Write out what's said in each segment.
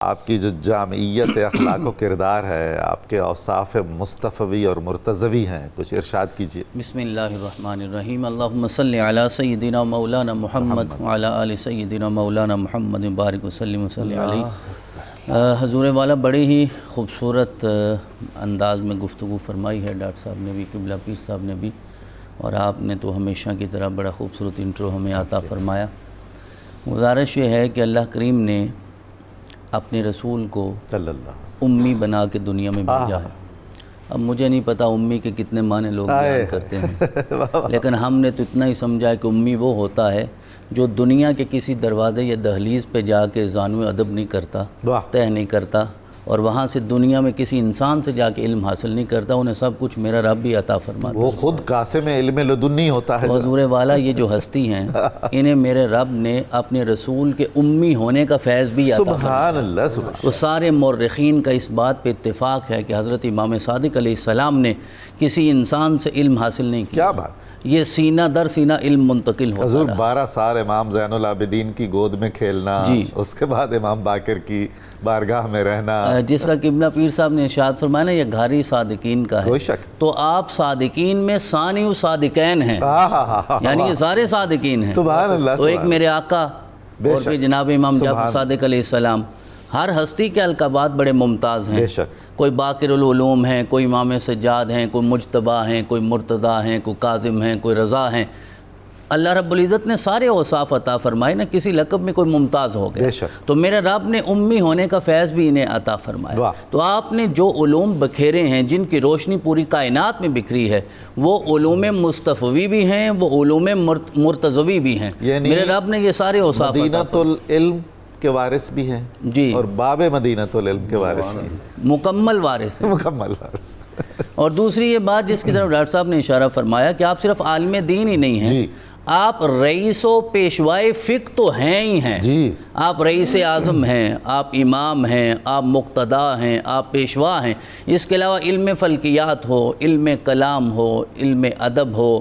آپ کی جو جامعیت اخلاق و کردار ہے، آپ کے اوصاف مصطفوی اور مرتضوی ہیں، کچھ ارشاد کیجئے۔ بسم اللہ الرحمن الرحیم۔ اللہم صلی علی سیدنا مولانا محمد وعلی آل سیدنا مولانا محمد بارک وسلم وصلی علیہ۔ حضور والا بڑے ہی خوبصورت انداز میں گفتگو فرمائی ہے ڈاکٹر صاحب نے بھی، قبلہ پیر صاحب نے بھی، اور آپ نے تو ہمیشہ کی طرح بڑا خوبصورت انٹرو ہمیں عطا فرمایا۔ گزارش یہ ہے کہ اللہ کریم نے اپنے رسول کو امی بنا کے دنیا میں بھیجا ہے۔ اب مجھے نہیں پتا امی کے کتنے معنی لوگ بیان کرتے ہیں، لیکن ہم نے تو اتنا ہی سمجھا کہ امی وہ ہوتا ہے جو دنیا کے کسی دروازے یا دہلیز پہ جا کے زانو ادب نہیں کرتا، طے نہیں کرتا، اور وہاں سے دنیا میں کسی انسان سے جا کے علم حاصل نہیں کرتا، انہیں سب کچھ میرا رب بھی عطا فرماتا ہے۔ وہ خود قاسم علم لدنی ہوتا ہے۔ حضور والا یہ جو ہستی ہیں انہیں میرے رب نے اپنے رسول کے امی ہونے کا فیض بھی عطا فرمایا۔ سبحان اللہ، سبحان اللہ۔ تو سارے مورخین کا اس بات پہ اتفاق ہے کہ حضرت امام صادق علیہ السلام نے کسی انسان سے علم حاصل نہیں کیا۔ کیا بات! یہ سینہ در سینہ علم منتقل ہوتا حضور رہا۔ 12 سال امام زین العابدین کی گود میں کھیلنا، اس کے بعد امام باقر کی بارگاہ میں رہنا، جس طرح قبلہ پیر صاحب نے ارشاد فرمایا نا، یہ گھاری صادقین کا ہے، کوئی شک۔ تو آپ صادقین میں ثانی و صادقین ہیں، یعنی یہ سارے صادقین ہیں۔ سبحان اللہ۔ تو ایک میرے آقا اور پھر جناب امام جعفر صادق علیہ السلام، ہر ہستی کے القابات بڑے ممتاز ہیں۔ بے شک۔ کوئی باقر العلوم ہیں، کوئی امام سجاد ہیں، کوئی مجتبیٰ ہیں، کوئی مرتضیٰ ہیں، کوئی کاظم ہیں، کوئی رضا ہیں۔ اللہ رب العزت نے سارے اوصاف عطا فرمائے نا، کسی لقب میں کوئی ممتاز ہو گیا۔ بے شک۔ تو میرے رب نے امی ہونے کا فیض بھی انہیں عطا فرمایا۔ تو آپ نے جو علوم بکھیرے ہیں، جن کی روشنی پوری کائنات میں بکھری ہے، وہ علوم مصطفوی بھی ہیں، وہ علوم مرتضوی بھی ہیں۔ میرے رب نے یہ سارے اوصاف مدینۃ العلم کے وارث بھی ہیں، جی، اور باب مدینۃ العلم کے وارث بھی ہیں، مکمل وارث ہیں، مکمل وارث۔ اور دوسری یہ بات جس کی طرف ڈاکٹر صاحب نے اشارہ فرمایا کہ آپ صرف عالم دین ہی نہیں ہیں، آپ رئیس و پیشوائے فقہ تو ہیں ہی ہیں۔ جی، آپ رئیس اعظم ہیں، آپ امام ہیں، آپ مقتدا ہیں، آپ پیشوا ہیں۔ اس کے علاوہ علم فلکیات ہو، علم کلام ہو، علم ادب ہو،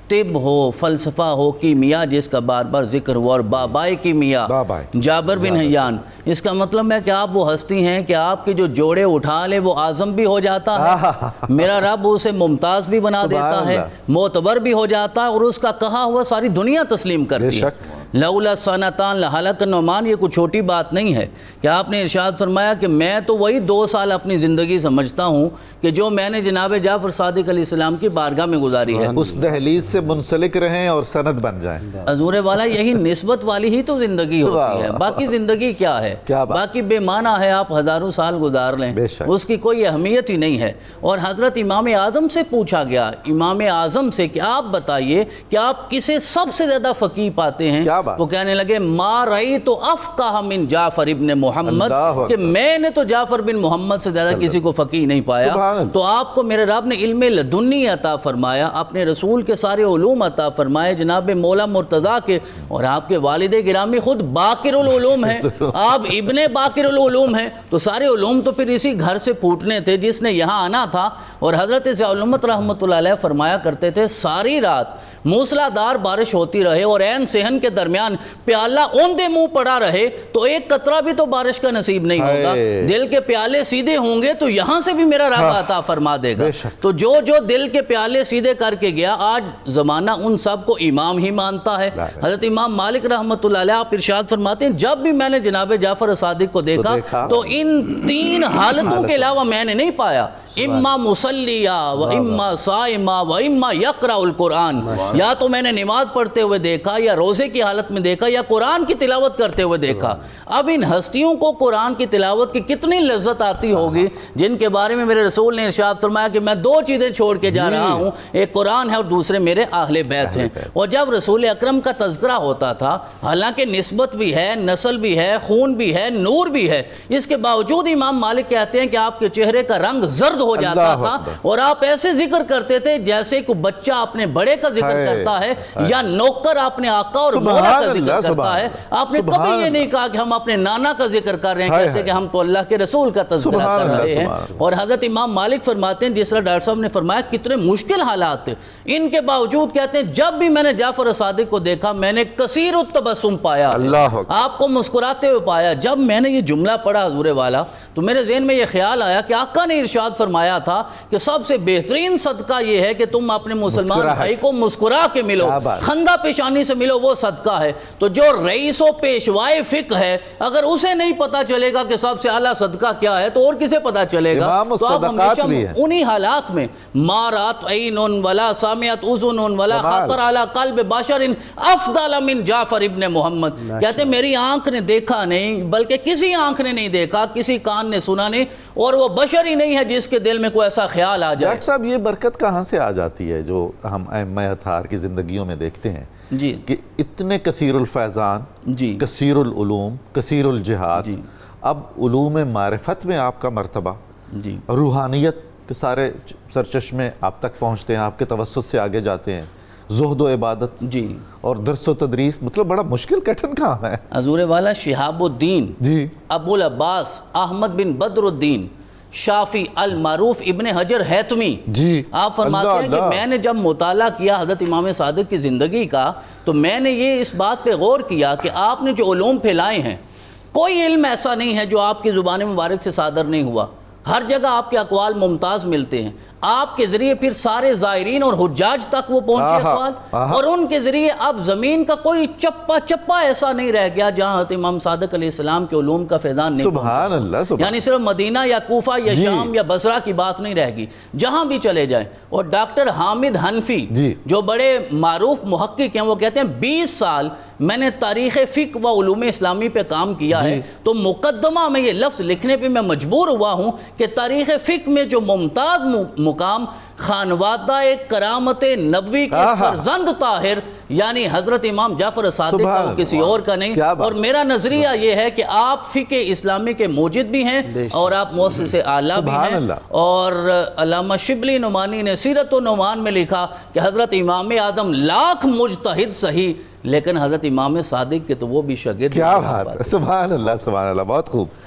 طب ہو، فلسفہ ہو، کیمیا جس کا بار بار ذکر ہوا، اور بابائے کیمیا جابر بن حیان۔ اس کا مطلب ہے کہ آپ وہ ہستی ہیں کہ آپ کے جو جوڑے اٹھا لے وہ اعظم بھی ہو جاتا ہے، میرا رب اسے ممتاز بھی بنا دیتا ہے، معتبر بھی ہو جاتا ہے، اور اس کا کہا ہوا ساری دنیا تسلیم کرتی ہے۔ لولا سنتان لہلک النعمان، یہ کوئی چھوٹی بات نہیں ہے کہ آپ نے ارشاد فرمایا کہ میں تو وہی 2 سال اپنی زندگی سمجھتا ہوں کہ جو میں نے جناب جعفر صادق علیہ السلام کی بارگاہ میں گزاری ہے۔ اس دہلیز سے منسلک رہیں اور سند بن جائیں۔ حضور والا یہی نسبت والی ہی تو زندگی ہوتی ہے، باقی زندگی کیا ہے؟ باقی بے معنی ہے، آپ ہزاروں سال گزار لیں، اس کی کوئی اہمیت ہی نہیں ہے۔ اور حضرت امام اعظم سے پوچھا گیا، امام اعظم سے، کہ آپ بتائیے کہ آپ کسے سب سے زیادہ فقیہ پاتے ہیں؟ وہ کہنے لگے ما رأیت افقہ من جعفر ابن محمد، کہ میں نے تو جعفر بن محمد سے زیادہ کسی کو فقیہ نہیں پایا۔ تو آپ کو میرے رب نے علم لدنی عطا فرمایا، اپنے رسول کے سارے علوم عطا فرمائے، جناب مولا مرتضیٰ کے، اور آپ کے والد گرامی خود باقر العلوم ہیں، آپ ابن باقر العلوم ہیں۔ تو سارے علوم تو پھر اسی گھر سے پھوٹنے تھے جس نے یہاں آنا تھا۔ اور حضرت ضیاء الامت رحمۃ اللہ علیہ فرمایا کرتے تھے، ساری رات موسلادھار بارش ہوتی رہے اور عین صحن کے درمیان پیالہ اوندے منہ پڑا رہے تو ایک قطرہ بھی تو بارش کا نصیب نہیں ہوگا۔ دل کے پیالے سیدھے ہوں گے تو یہاں سے بھی میرا رب عطا فرما دے گا۔ تو جو دل کے پیالے سیدھے کر کے گیا، آج زمانہ ان سب کو امام ہی مانتا ہے۔ حضرت امام مالک رحمۃ اللہ علیہ آپ ارشاد فرماتے ہیں، جب بھی میں نے جناب جعفر صادق کو دیکھا تو ان 3 حالتوں کے علاوہ میں نے نہیں پایا، اما مصلیہ و اما صائمہ و اما یقرأ القرآن، یا تو میں نے نماز پڑھتے ہوئے دیکھا، یا روزے کی حالت میں دیکھا، یا قرآن کی تلاوت کرتے ہوئے دیکھا۔ اب ان ہستیوں کو قرآن کی تلاوت کی کتنی لذت آتی ہوگی، جن کے بارے میں میرے رسول نے ارشاد فرمایا کہ میں 2 چیزیں چھوڑ کے جا رہا ہوں، ایک قرآن ہے اور دوسرے میرے اہل بیت ہیں۔ اور جب رسول اکرم کا تذکرہ ہوتا تھا، حالانکہ نسبت بھی ہے، نسل بھی ہے، خون بھی ہے، نور بھی ہے، اس کے باوجود امام مالک کہتے ہیں کہ آپ کے چہرے کا رنگ زرد ہو جاتا تھا اور آپ ایسے ذکر کرتے تھے جیسے کوئی بچہ اپنے بڑے کا ذکر کرتا ہے یا نوکر اپنے آقا اور مولا کا ذکر کرتا ہے. آپ نے کبھی یہ نہیں کہا کہ ہم اپنے نانا کا ذکر کر رہے ہیں, کہتے کہ ہم تو اللہ کے رسول کا تذکرہ کر رہے ہیں. اور حضرت امام مالک فرماتے ہیں, جس طرح ڈاکٹر صاحب نے فرمایا کتنے مشکل حالات تھے, ان کے باوجود کہتے ہیں جب بھی میں نے جعفر صادق کو دیکھا میں نے کثیر التبسم پایا, آپ کو مسکراتے ہوئے پایا. جب میں نے یہ جملہ پڑھا حضور والا تو میرے ذہن میں یہ خیال آیا کہ آقا نے ارشاد فرمایا تھا کہ سب سے بہترین صدقہ یہ ہے کہ تم اپنے مسلمان بھائی کو مسکرا کے ملو, خندہ پیشانی سے ملو, وہ صدقہ ہے. تو جو رئیس و پیشوائے فقہ ہے اگر اسے نہیں پتا چلے گا کہ سب سے اعلیٰ صدقہ کیا ہے تو اور کسے پتا چلے گا؟ تو آپ ہمیشہ انہی حالات میں مارات عین ولا سامعت اذن ولا خطر علی قلب بشر افضل من جعفر ابن محمد. کہتے ہیں میری آنکھ نے دیکھا نہیں, بلکہ کسی آنکھ نے نہیں دیکھا, کسی کان نے سنا نہیں, اور وہ بشر ہی نہیں ہے جس کے دل میں کوئی ایسا خیال آ جائے. ڈاکٹر صاحب یہ برکت کہاں سے آ جاتی ہے جو ہم ائمہ اطہار کی زندگیوں میں دیکھتے ہیں جی کہ اتنے کثیر الفیضان, جی کثیر العلوم, کثیر الجہاد, اب علوم معرفت میں آپ کا مرتبہ, جی روحانیت کے سارے سرچشمے آپ تک پہنچتے ہیں, آپ کے توسط سے آگے جاتے ہیں, زہد و عبادت جی اور درس و تدریس, مطلب بڑا مشکل کٹھن کام ہے. حضور والا شہاب الدین جی ابو العباس احمد بن بدر الدین شافی المعروف ابن حجر حیتمی, جی آپ فرماتے ہیں کہ میں نے جب مطالعہ کیا حضرت امام صادق کی زندگی کا تو میں نے یہ اس بات پہ غور کیا کہ آپ نے جو علوم پھیلائے ہیں کوئی علم ایسا نہیں ہے جو آپ کی زبان مبارک سے صادر نہیں ہوا. ہر جگہ آپ کے اقوال ممتاز ملتے ہیں, آپ کے ذریعے پھر سارے زائرین اور حجاج تک وہ پہنچے اقوال, اور ان کے ذریعے اب زمین کا کوئی چپا ایسا نہیں رہ گیا جہاں حضرت امام صادق علیہ السلام کے علوم کا فیضان نہیں پہنچا. سبحان اللہ, یعنی صرف مدینہ یا کوفہ یا شام یا بصرہ کی بات نہیں رہ گی, جہاں بھی چلے جائیں. اور ڈاکٹر حامد حنفی جو بڑے معروف محقق ہیں وہ کہتے ہیں 20 سال میں نے تاریخ فقہ و علوم اسلامی پہ کام کیا ہے, تو مقدمہ میں یہ لفظ لکھنے پہ میں مجبور ہوا ہوں کہ تاریخ فقہ میں جو ممتاز مقام خانوادہ کرامت نبوی کے فرزند طاہر یعنی حضرت امام جعفر صادق کا کسی اور کا نہیں. اور میرا نظریہ یہ ہے کہ آپ فقہ اسلامی کے موجد بھی ہیں اور آپ مؤسس اعلیٰ بھی ہیں. اور علامہ شبلی نعمانی نے سیرت و نعمان میں لکھا کہ حضرت امام اعظم لاکھ مجتہد صحیح, لیکن حضرت امام صادق کے تو وہ بھی شاگرد. کیا بات ہے, سبحان اللہ, سبحان اللہ, بہت خوب.